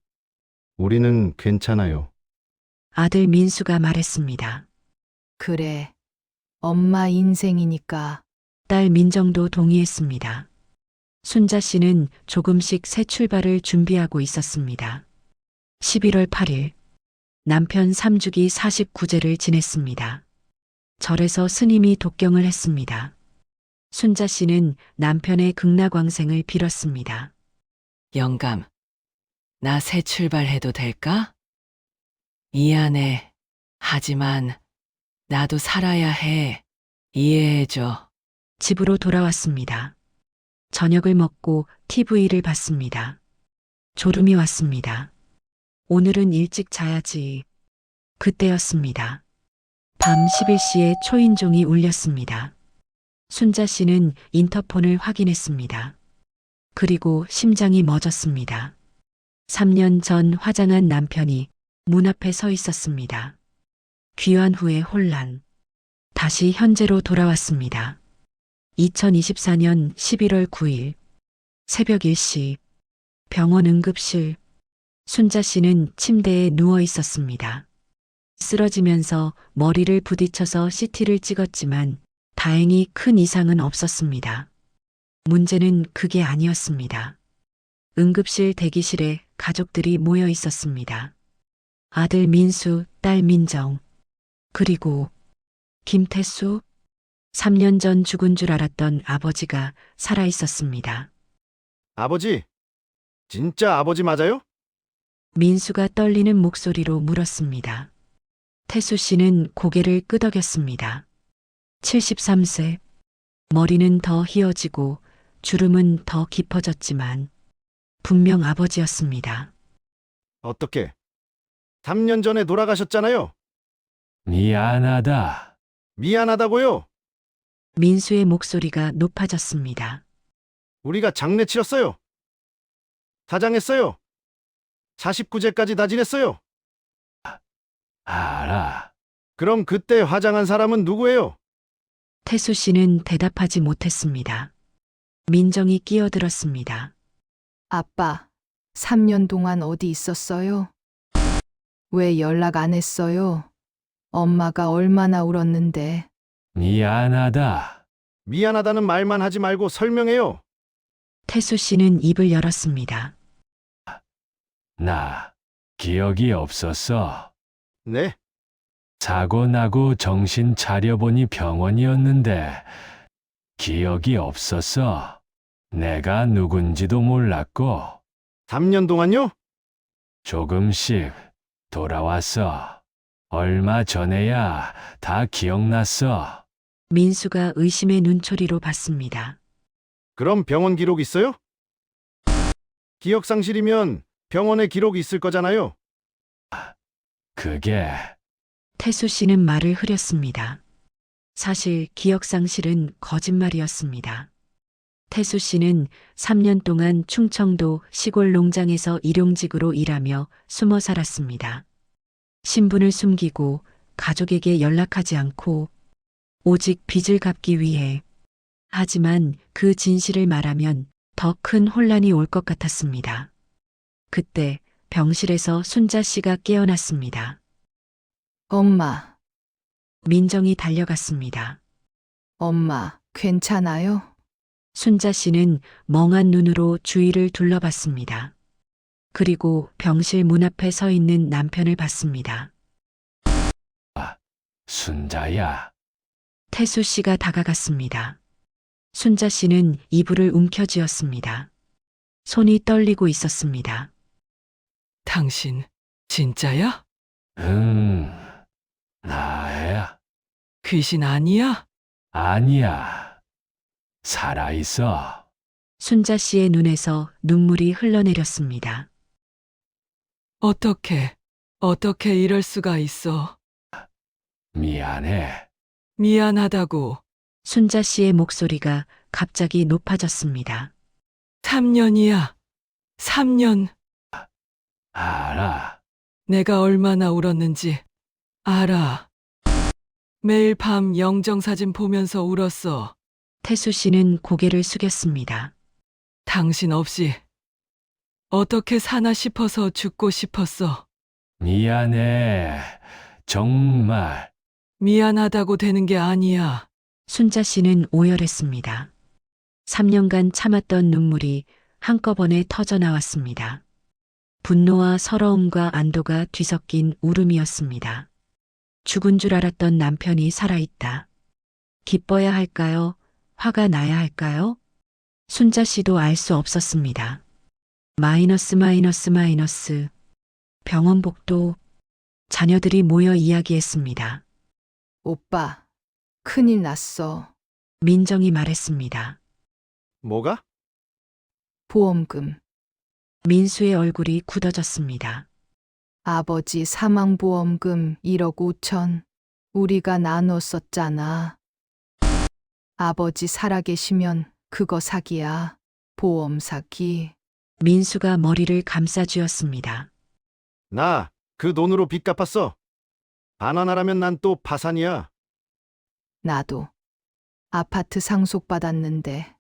우리는 괜찮아요. 아들 민수가 말했습니다. 그래. 엄마 인생이니까. 딸 민정도 동의했습니다. 순자 씨는 조금씩 새 출발을 준비하고 있었습니다. 11월 8일, 남편 3주기 49제를 지냈습니다. 절에서 스님이 독경을 했습니다. 순자 씨는 남편의 극락왕생을 빌었습니다. 영감, 나 새 출발해도 될까? 미안해. 하지만 나도 살아야 해. 이해해줘. 집으로 돌아왔습니다. 저녁을 먹고 TV를 봤습니다. 졸음이 왔습니다. 오늘은 일찍 자야지. 그때였습니다. 밤 11시에 초인종이 울렸습니다. 순자 씨는 인터폰을 확인했습니다. 그리고 심장이 멎었습니다. 3년 전 화장한 남편이 문 앞에 서 있었습니다. 귀환 후의 혼란. 다시 현재로 돌아왔습니다. 2024년 11월 9일 새벽 1시 병원 응급실. 순자 씨는 침대에 누워 있었습니다. 쓰러지면서 머리를 부딪혀서 CT를 찍었지만 다행히 큰 이상은 없었습니다. 문제는 그게 아니었습니다. 응급실 대기실에 가족들이 모여 있었습니다. 아들 민수, 딸 민정, 그리고 김태수. 3년 전 죽은 줄 알았던 아버지가 살아 있었습니다. 아버지, 진짜 아버지 맞아요? 민수가 떨리는 목소리로 물었습니다. 태수 씨는 고개를 끄덕였습니다. 73세. 머리는 더 휘어지고 주름은 더 깊어졌지만 분명 아버지였습니다. 어떻게? 3년 전에 돌아가셨잖아요. 미안하다. 미안하다고요? 민수의 목소리가 높아졌습니다. 우리가 장례 치렀어요. 사장했어요. 49제까지 다 지냈어요. 알아. 그럼 그때 화장한 사람은 누구예요? 태수 씨는 대답하지 못했습니다. 민정이 끼어들었습니다. 아빠, 3년 동안 어디 있었어요? 왜 연락 안 했어요? 엄마가 얼마나 울었는데. 미안하다. 미안하다는 말만 하지 말고 설명해요. 태수 씨는 입을 열었습니다. 나 기억이 없었어. 네, 사고 나고 정신 차려보니 병원이었는데 기억이 없었어. 내가 누군지도 몰랐고 3년 동안요? 조금씩 돌아왔어. 얼마 전에야 다 기억났어. 민수가 의심의 눈초리로 봤습니다. 그럼 병원 기록 있어요? 기억상실이면 병원에 기록이 있을 거잖아요. 그게 태수 씨는 말을 흐렸습니다. 사실 기억상실은 거짓말이었습니다. 태수 씨는 3년 동안 충청도 시골 농장에서 일용직으로 일하며 숨어 살았습니다. 신분을 숨기고 가족에게 연락하지 않고 오직 빚을 갚기 위해. 하지만 그 진실을 말하면 더 큰 혼란이 올 것 같았습니다. 그때 병실에서 순자 씨가 깨어났습니다. 엄마, 민정이 달려갔습니다. 엄마, 괜찮아요? 순자 씨는 멍한 눈으로 주위를 둘러봤습니다. 그리고 병실 문 앞에 서 있는 남편을 봤습니다. 순자야. 태수 씨가 다가갔습니다. 순자 씨는 이불을 움켜쥐었습니다. 손이 떨리고 있었습니다. 당신 진짜야? 나야. 귀신 아니야? 아니야. 살아있어. 순자 씨의 눈에서 눈물이 흘러내렸습니다. 어떻게 이럴 수가 있어? 미안해. 미안하다고. 순자 씨의 목소리가 갑자기 높아졌습니다. 3년이야. 3년. 알아. 내가 얼마나 울었는지 알아. 매일 밤 영정사진 보면서 울었어. 태수 씨는 고개를 숙였습니다. 당신 없이 어떻게 사나 싶어서 죽고 싶었어. 미안해. 정말. 미안하다고 되는 게 아니야. 순자 씨는 오열했습니다. 3년간 참았던 눈물이 한꺼번에 터져 나왔습니다. 분노와 서러움과 안도가 뒤섞인 울음이었습니다. 죽은 줄 알았던 남편이 살아있다. 기뻐야 할까요? 화가 나야 할까요? 순자 씨도 알 수 없었습니다. 마이너스. 병원 복도. 자녀들이 모여 이야기했습니다. 오빠, 큰일 났어. 민정이 말했습니다. 뭐가? 보험금. 민수의 얼굴이 굳어졌습니다. 아버지 사망보험금 1억 5천. 우리가 나눴었잖아. 아버지 살아계시면 그거 사기야. 보험 사기. 민수가 머리를 감싸쥐었습니다. 나 그 돈으로 빚 갚았어. 바나나라면 난 또 파산이야. 나도 아파트 상속받았는데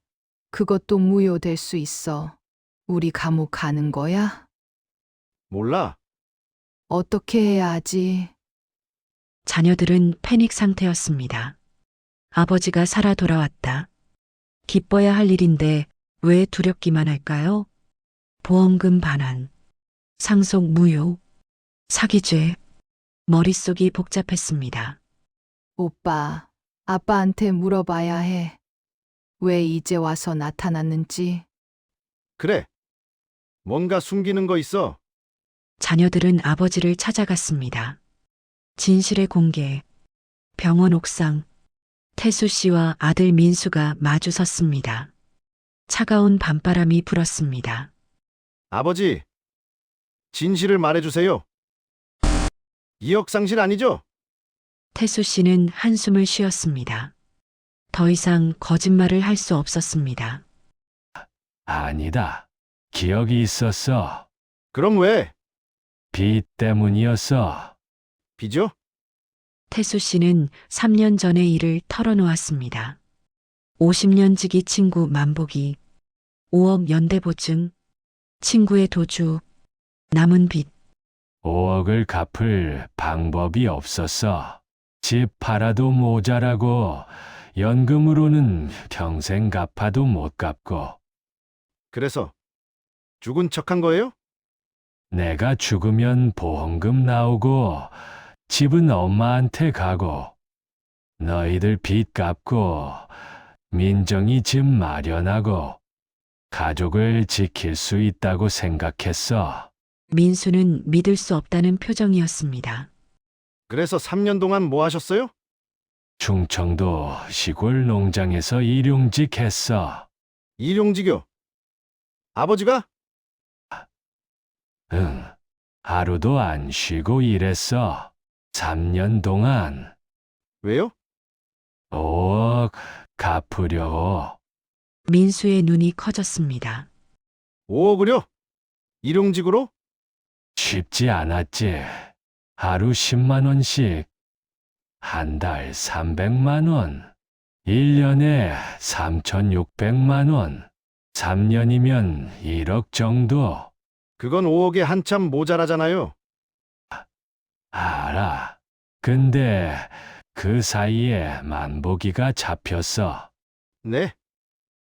그것도 무효될 수 있어. 우리 감옥 가는 거야? 몰라. 어떻게 해야 하지? 자녀들은 패닉 상태였습니다. 아버지가 살아 돌아왔다. 기뻐야 할 일인데 왜 두렵기만 할까요? 보험금 반환, 상속 무효, 사기죄. 머릿속이 복잡했습니다. 오빠, 아빠한테 물어봐야 해. 왜 이제 와서 나타났는지. 그래. 뭔가 숨기는 거 있어. 자녀들은 아버지를 찾아갔습니다. 진실의 공개. 병원 옥상. 태수 씨와 아들 민수가 마주 섰습니다. 차가운 밤바람이 불었습니다. 아버지, 진실을 말해주세요. 2억 상실 아니죠? 태수 씨는 한숨을 쉬었습니다. 더 이상 거짓말을 할 수 없었습니다. 아니다. 기억이 있었어. 그럼 왜? 빚 때문이었어. 빚요? 태수 씨는 3년 전의 일을 털어놓았습니다. 50년 지기 친구 만복이, 5억 연대보증, 친구의 도주, 남은 빚. 5억을 갚을 방법이 없었어. 집 팔아도 모자라고 연금으로는 평생 갚아도 못 갚고 그래서 죽은 척한 거예요? 내가 죽으면 보험금 나오고 집은 엄마한테 가고 너희들 빚 갚고 민정이 집 마련하고 가족을 지킬 수 있다고 생각했어. 민수는 믿을 수 없다는 표정이었습니다. 그래서 3년 동안 뭐 하셨어요? 충청도 시골 농장에서 일용직 했어. 일용직요. 아버지가? 응, 하루도 안 쉬고 일했어. 3년 동안. 왜요? 5억 갚으려고. 민수의 눈이 커졌습니다. 5억을요? 일용직으로? 쉽지 않았지. 하루 10만 원씩. 한 달 300만 원. 1년에 3,600만 원. 3년이면 1억 정도. 그건 5억에 한참 모자라잖아요. 알아. 근데 그 사이에 만복이가 잡혔어. 네?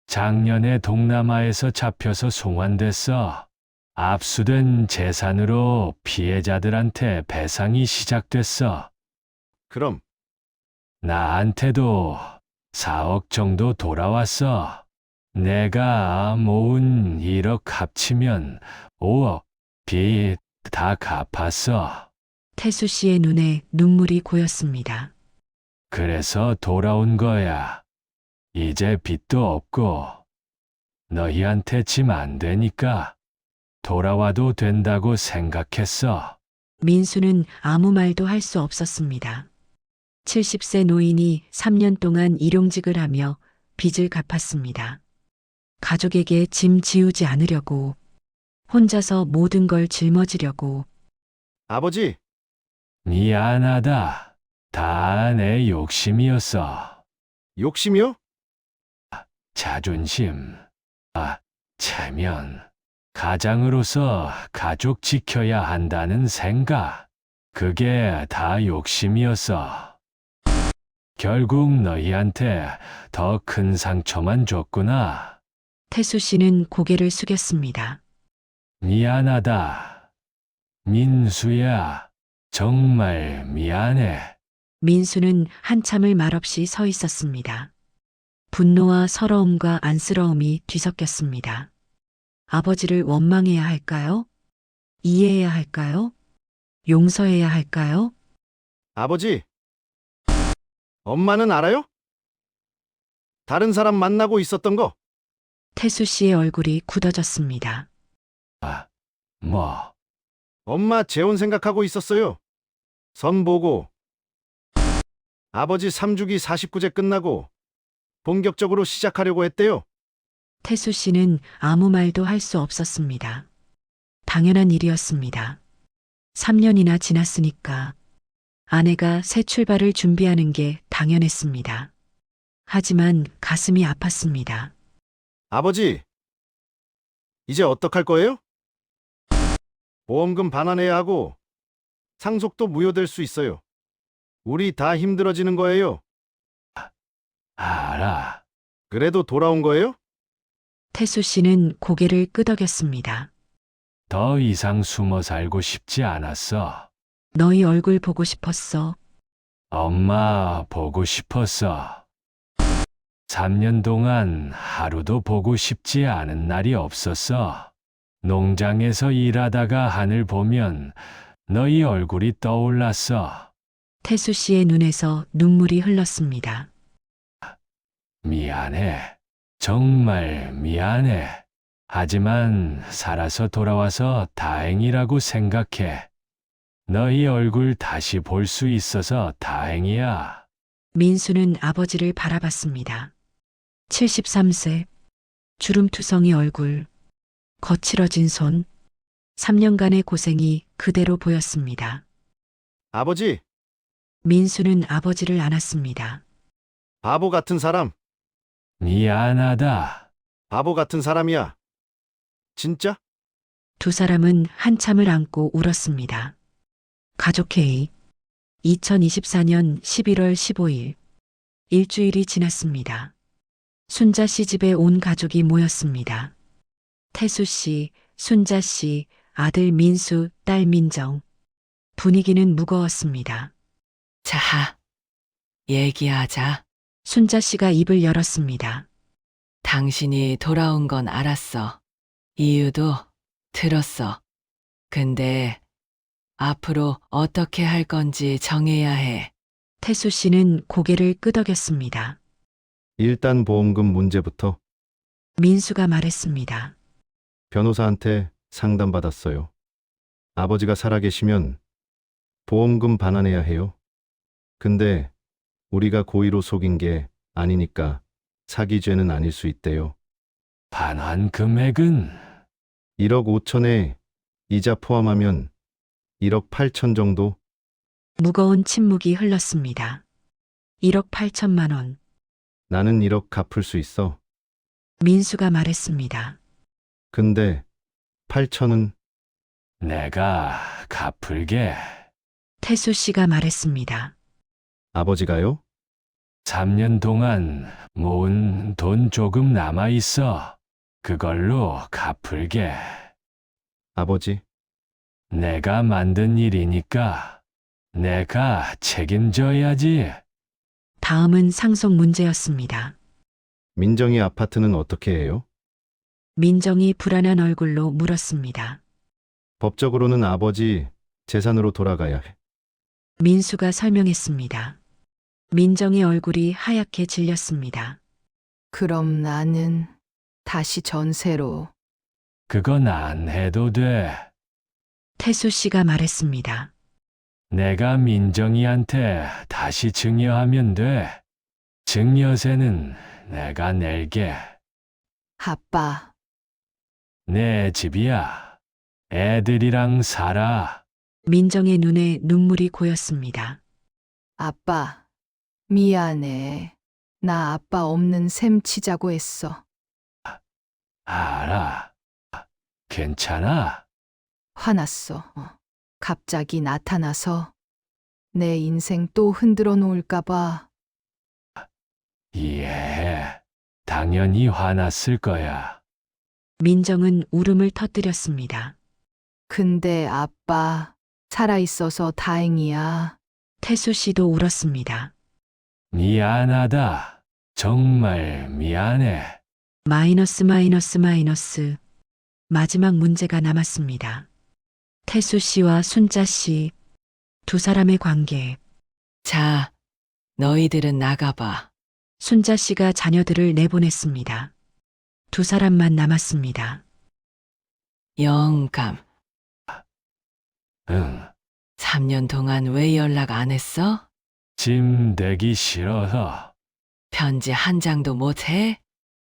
작년에 동남아에서 잡혀서 송환됐어. 압수된 재산으로 피해자들한테 배상이 시작됐어. 그럼 나한테도 4억 정도 돌아왔어. 내가 모은 1억 합치면 5억 빚 다 갚았어. 태수 씨의 눈에 눈물이 고였습니다. 그래서 돌아온 거야. 이제 빚도 없고 너희한테 짐 안 되니까 돌아와도 된다고 생각했어. 민수는 아무 말도 할 수 없었습니다. 70세 노인이 3년 동안 일용직을 하며 빚을 갚았습니다. 가족에게 짐 지우지 않으려고, 혼자서 모든 걸 짊어지려고. 아버지, 미안하다. 다 내 욕심이었어. 욕심이요? 자존심. 체면. 가장으로서 가족 지켜야 한다는 생각. 그게 다 욕심이었어. 결국 너희한테 더 큰 상처만 줬구나. 태수 씨는 고개를 숙였습니다. 미안하다. 민수야. 정말 미안해. 민수는 한참을 말없이 서 있었습니다. 분노와 서러움과 안쓰러움이 뒤섞였습니다. 아버지를 원망해야 할까요? 이해해야 할까요? 용서해야 할까요? 아버지, 엄마는 알아요? 다른 사람 만나고 있었던 거? 태수 씨의 얼굴이 굳어졌습니다. 뭐, 엄마 재혼 생각하고 있었어요. 선 보고. 아버지 3주기 49제 끝나고 본격적으로 시작하려고 했대요. 태수 씨는 아무 말도 할 수 없었습니다. 당연한 일이었습니다. 3년이나 지났으니까 아내가 새 출발을 준비하는 게 당연했습니다. 하지만 가슴이 아팠습니다. 아버지, 이제 어떡할 거예요? 보험금 반환해야 하고 상속도 무효될 수 있어요. 우리 다 힘들어지는 거예요. 알아. 그래도 돌아온 거예요? 태수 씨는 고개를 끄덕였습니다. 더 이상 숨어 살고 싶지 않았어. 너희 얼굴 보고 싶었어. 엄마 보고 싶었어. 3년 동안 하루도 보고 싶지 않은 날이 없었어. 농장에서 일하다가 하늘 보면 너희 얼굴이 떠올랐어. 태수 씨의 눈에서 눈물이 흘렀습니다. 미안해. 정말 미안해. 하지만 살아서 돌아와서 다행이라고 생각해. 너희 얼굴 다시 볼 수 있어서 다행이야. 민수는 아버지를 바라봤습니다. 73세, 주름투성이 얼굴, 거칠어진 손, 3년간의 고생이 그대로 보였습니다. 아버지, 민수는 아버지를 안았습니다. 바보 같은 사람, 미안하다. 바보 같은 사람이야. 진짜? 두 사람은 한참을 안고 울었습니다. 가족회의 2024년 11월 15일 일주일이 지났습니다. 순자 씨 집에 온 가족이 모였습니다. 태수 씨, 순자 씨, 아들 민수, 딸 민정. 분위기는 무거웠습니다. 자, 얘기하자. 순자 씨가 입을 열었습니다. 당신이 돌아온 건 알았어. 이유도 들었어. 근데 앞으로 어떻게 할 건지 정해야 해. 태수 씨는 고개를 끄덕였습니다. 일단 보험금 문제부터. 민수가 말했습니다. 변호사한테 상담받았어요. 아버지가 살아계시면 보험금 반환해야 해요. 근데 우리가 고의로 속인 게 아니니까 사기죄는 아닐 수 있대요. 반환 금액은 1억 5천에 이자 포함하면 1억 8천 정도? 무거운 침묵이 흘렀습니다. 1억 8천만 원. 나는 1억 갚을 수 있어. 민수가 말했습니다. 근데 8천은 내가 갚을게. 태수 씨가 말했습니다. 아버지가요? 3년 동안 모은 돈 조금 남아 있어. 그걸로 갚을게. 아버지, 내가 만든 일이니까 내가 책임져야지. 다음은 상속 문제였습니다. 민정이 아파트는 어떻게 해요? 민정이 불안한 얼굴로 물었습니다. 법적으로는 아버지 재산으로 돌아가야 해. 민수가 설명했습니다. 민정의 얼굴이 하얗게 질렸습니다. 그럼 나는 다시 전세로. 그건 안 해도 돼. 태수 씨가 말했습니다. 내가 민정이한테 다시 증여하면 돼. 증여세는 내가 낼게. 아빠, 내 집이야. 애들이랑 살아. 민정의 눈에 눈물이 고였습니다. 아빠, 미안해. 나 아빠 없는 셈 치자고 했어. 알아. 괜찮아. 화났어. 갑자기 나타나서 내 인생 또 흔들어 놓을까봐. 이해해. 당연히 화났을 거야. 민정은 울음을 터뜨렸습니다. 근데 아빠, 살아있어서 다행이야. 태수 씨도 울었습니다. 미안하다. 정말 미안해. 마이너스 마이너스 마이너스. 마지막 문제가 남았습니다. 태수 씨와 순자 씨. 두 사람의 관계. 자, 너희들은 나가봐. 순자 씨가 자녀들을 내보냈습니다. 두 사람만 남았습니다. 영감, 응. 3년 동안 왜 연락 안 했어? 짐 되기 싫어서. 편지 한 장도 못 해?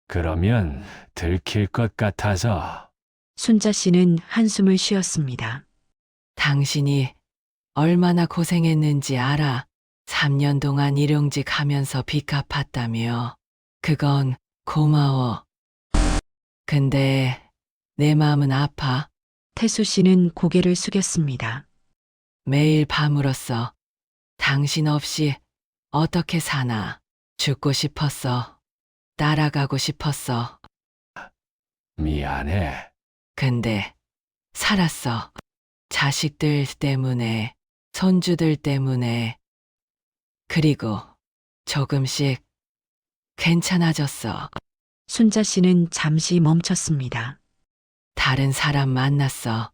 그러면 들킬 것 같아서. 순자 씨는 한숨을 쉬었습니다. 당신이 얼마나 고생했는지 알아. 3년 동안 일용직 하면서 빚 갚았다며. 그건 고마워. 근데 내 마음은 아파. 태수 씨는 고개를 숙였습니다. 매일 밤으로써 당신 없이 어떻게 사나. 죽고 싶었어. 따라가고 싶었어. 미안해. 근데 살았어. 자식들 때문에, 손주들 때문에. 그리고 조금씩 괜찮아졌어. 순자 씨는 잠시 멈췄습니다. 다른 사람 만났어.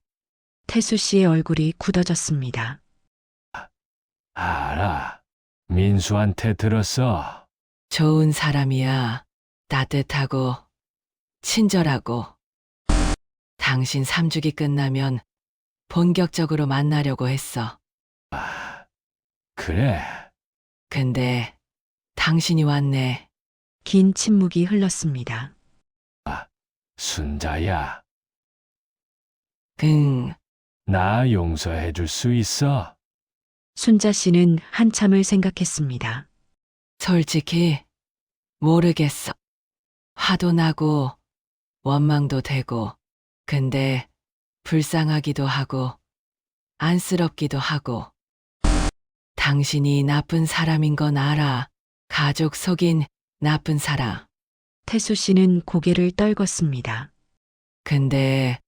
태수 씨의 얼굴이 굳어졌습니다. 알아. 민수한테 들었어. 좋은 사람이야. 따뜻하고 친절하고. 당신 3주기 끝나면 본격적으로 만나려고 했어. 그래. 근데 당신이 왔네. 긴 침묵이 흘렀습니다. 순자야. 응, 나 용서해 줄 수 있어? 순자 씨는 한참을 생각했습니다. 솔직히 모르겠어. 화도 나고 원망도 되고. 근데 불쌍하기도 하고 안쓰럽기도 하고. 당신이 나쁜 사람인 건 알아. 가족 속인 나쁜 사람. 태수 씨는 고개를 떨궜습니다. 근데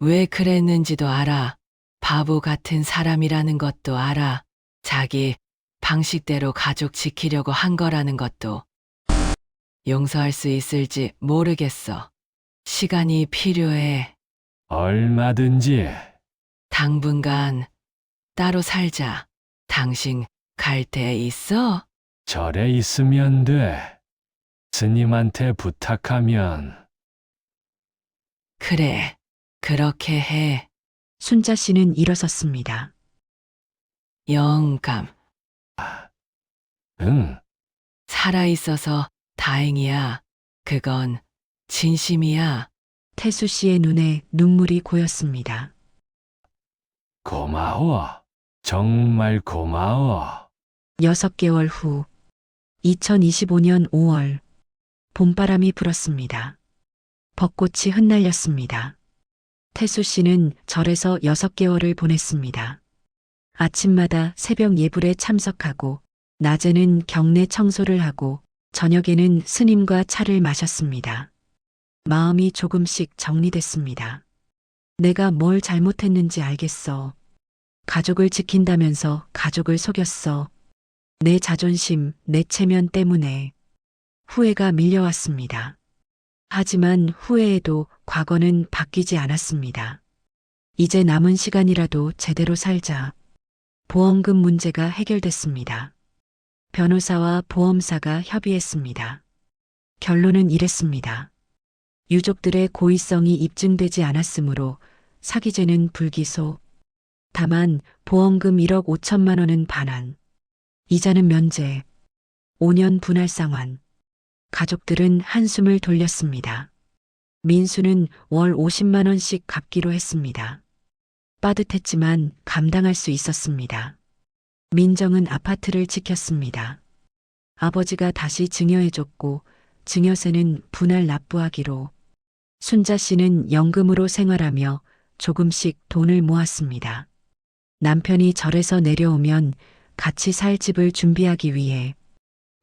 왜 그랬는지도 알아. 바보 같은 사람이라는 것도 알아. 자기 방식대로 가족 지키려고 한 거라는 것도. 용서할 수 있을지 모르겠어. 시간이 필요해. 얼마든지. 당분간 따로 살자. 당신 갈 데 있어? 절에 있으면 돼. 스님한테 부탁하면. 그래, 그렇게 해. 순자 씨는 일어섰습니다. 영감, 응. 살아있어서 다행이야. 그건 진심이야. 태수 씨의 눈에 눈물이 고였습니다. 고마워. 정말 고마워. 6개월 후 2025년 5월 봄바람이 불었습니다. 벚꽃이 흩날렸습니다. 태수 씨는 절에서 6개월을 보냈습니다. 아침마다 새벽 예불에 참석하고 낮에는 경내 청소를 하고 저녁에는 스님과 차를 마셨습니다. 마음이 조금씩 정리됐습니다. 내가 뭘 잘못했는지 알겠어. 가족을 지킨다면서 가족을 속였어. 내 자존심, 내 체면 때문에 후회가 밀려왔습니다. 하지만 후회에도 과거는 바뀌지 않았습니다. 이제 남은 시간이라도 제대로 살자. 보험금 문제가 해결됐습니다. 변호사와 보험사가 협의했습니다. 결론은 이랬습니다. 유족들의 고의성이 입증되지 않았으므로 사기죄는 불기소. 다만 보험금 1억 5천만 원은 반환. 이자는 면제. 5년 분할 상환. 가족들은 한숨을 돌렸습니다. 민수는 월 50만 원씩 갚기로 했습니다. 빠듯했지만 감당할 수 있었습니다. 민정은 아파트를 지켰습니다. 아버지가 다시 증여해줬고 증여세는 분할 납부하기로. 순자 씨는 연금으로 생활하며 조금씩 돈을 모았습니다. 남편이 절에서 내려오면 같이 살 집을 준비하기 위해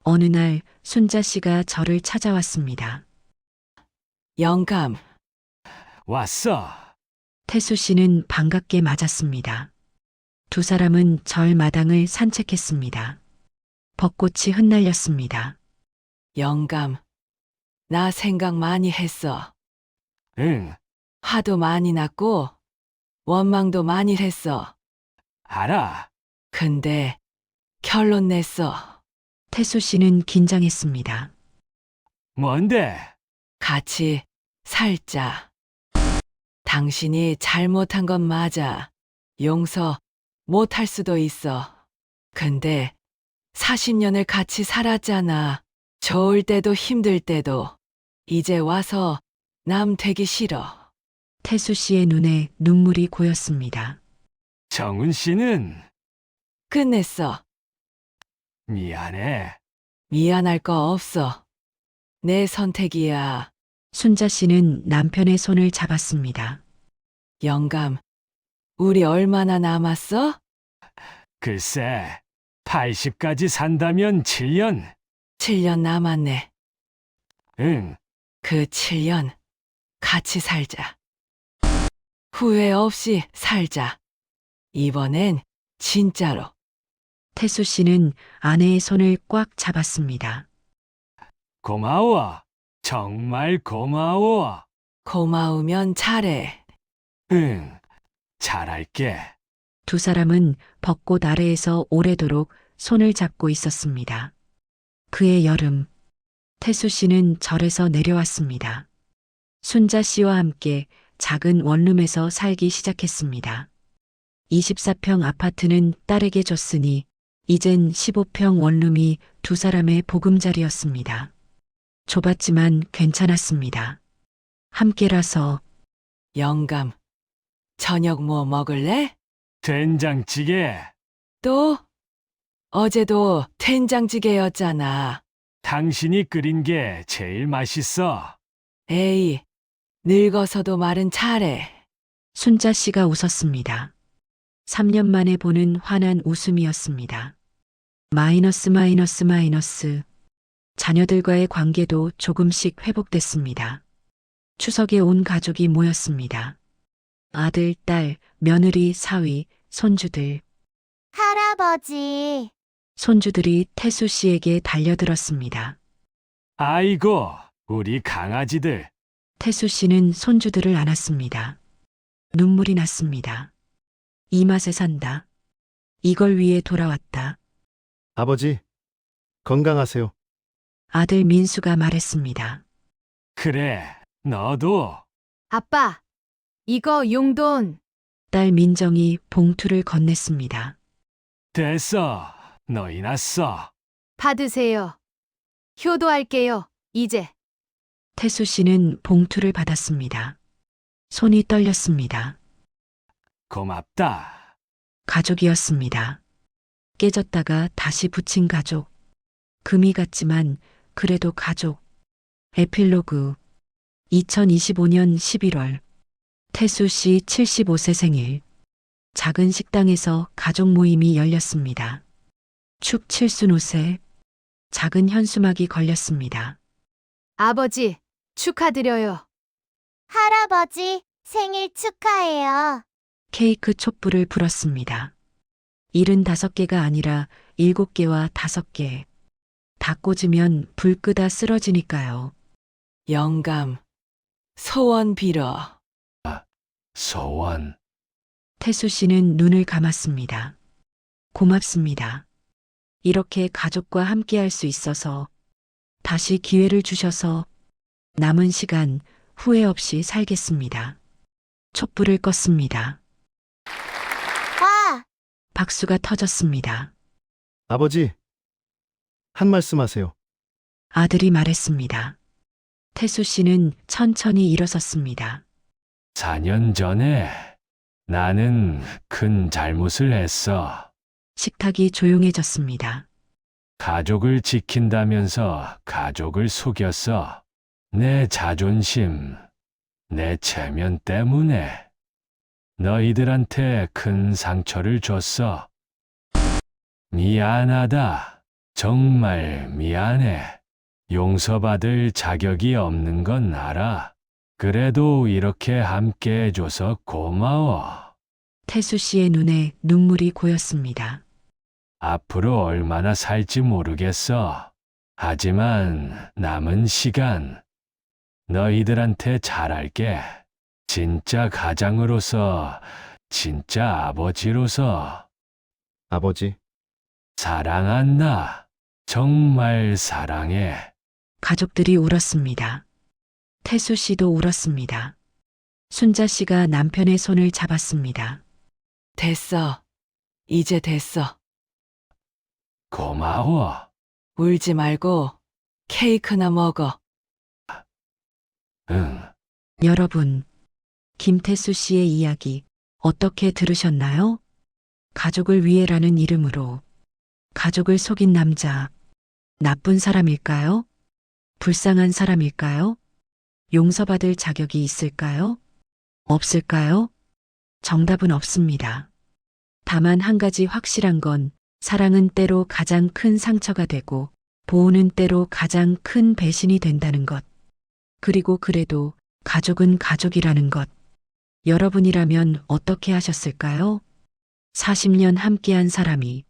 어느 날 순자 씨가 저를 찾아왔습니다. 영감, 왔어. 태수 씨는 반갑게 맞았습니다. 두 사람은 절 마당을 산책했습니다. 벚꽃이 흩날렸습니다. 영감. 나 생각 많이 했어. 응, 화도 많이 났고, 원망도 많이 했어. 알아. 근데, 결론 냈어. 태수 씨는 긴장했습니다. 뭔데? 같이 살자. 당신이 잘못한 건 맞아. 용서 못 할 수도 있어. 근데 40년을 같이 살았잖아. 좋을 때도 힘들 때도. 이제 와서 남 되기 싫어. 태수 씨의 눈에 눈물이 고였습니다. 정은 씨는 끝냈어. 미안해. 미안할 거 없어. 내 선택이야. 순자 씨는 남편의 손을 잡았습니다. 영감, 우리 얼마나 남았어? 글쎄, 80까지 산다면 7년. 7년 남았네. 응, 그 7년 같이 살자. 후회 없이 살자. 이번엔 진짜로. 태수 씨는 아내의 손을 꽉 잡았습니다. 고마워. 정말 고마워. 고마우면 잘해. 응, 잘할게. 두 사람은 벚꽃 아래에서 오래도록 손을 잡고 있었습니다. 그해 여름, 태수 씨는 절에서 내려왔습니다. 순자 씨와 함께 작은 원룸에서 살기 시작했습니다. 24평 아파트는 딸에게 줬으니 이젠 15평 원룸이 두 사람의 보금자리였습니다. 좁았지만 괜찮았습니다. 함께라서 영감, 저녁 뭐 먹을래? 된장찌개. 또? 어제도 된장찌개였잖아. 당신이 끓인 게 제일 맛있어. 에이, 늙어서도 말은 잘해. 순자 씨가 웃었습니다. 3년 만에 보는 환한 웃음이었습니다. 마이너스. 자녀들과의 관계도 조금씩 회복됐습니다. 추석에 온 가족이 모였습니다. 아들, 딸, 며느리, 사위, 손주들. 할아버지, 손주들이 태수 씨에게 달려들었습니다. 아이고, 우리 강아지들. 태수 씨는 손주들을 안았습니다. 눈물이 났습니다. 이 맛에 산다. 이걸 위해 돌아왔다. 아버지, 건강하세요. 아들 민수가 말했습니다. 그래, 너도. 아빠, 이거 용돈. 딸 민정이 봉투를 건넸습니다. 됐어. 너희나 써. 받으세요. 효도할게요, 이제. 태수 씨는 봉투를 받았습니다. 손이 떨렸습니다. 고맙다. 가족이었습니다. 깨졌다가 다시 붙인 가족. 금이 같지만 그래도 가족. 에필로그 2025년 11월 태수 씨 75세 생일. 작은 식당에서 가족 모임이 열렸습니다. 축 칠순5세. 작은 현수막이 걸렸습니다. 아버지, 축하드려요. 할아버지, 생일 축하해요. 케이크 촛불을 불었습니다. 75개가 아니라 7개와 5개. 다 꽂으면 불 끄다 쓰러지니까요. 영감, 소원 빌어. 소원. 태수 씨는 눈을 감았습니다. 고맙습니다. 이렇게 가족과 함께할 수 있어서 다시 기회를 주셔서 남은 시간 후회 없이 살겠습니다. 촛불을 껐습니다. 와, 박수가 터졌습니다. 아버지, 한 말씀 하세요. 아들이 말했습니다. 태수 씨는 천천히 일어섰습니다. 4년 전에 나는 큰 잘못을 했어. 식탁이 조용해졌습니다. 가족을 지킨다면서 가족을 속였어. 내 자존심, 내 체면 때문에 너희들한테 큰 상처를 줬어. 미안하다. 정말 미안해. 용서받을 자격이 없는 건 알아. 그래도 이렇게 함께 해줘서 고마워. 태수 씨의 눈에 눈물이 고였습니다. 앞으로 얼마나 살지 모르겠어. 하지만 남은 시간 너희들한테 잘할게. 진짜 가장으로서, 진짜 아버지로서. 아버지, 사랑한다. 정말 사랑해. 가족들이 울었습니다. 태수 씨도 울었습니다. 순자 씨가 남편의 손을 잡았습니다. 됐어. 이제 됐어. 고마워. 울지 말고 케이크나 먹어. 응. 여러분, 김태수 씨의 이야기 어떻게 들으셨나요? 가족을 위해라는 이름으로 가족을 속인 남자, 나쁜 사람일까요? 불쌍한 사람일까요? 용서받을 자격이 있을까요? 없을까요? 정답은 없습니다. 다만 한 가지 확실한 건 사랑은 때로 가장 큰 상처가 되고 보호는 때로 가장 큰 배신이 된다는 것. 그리고 그래도 가족은 가족이라는 것. 여러분이라면 어떻게 하셨을까요? 40년 함께한 사람이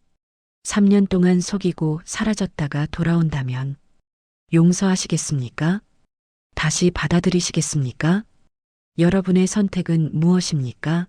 3년 동안 속이고 사라졌다가 돌아온다면 용서하시겠습니까? 다시 받아들이시겠습니까? 여러분의 선택은 무엇입니까?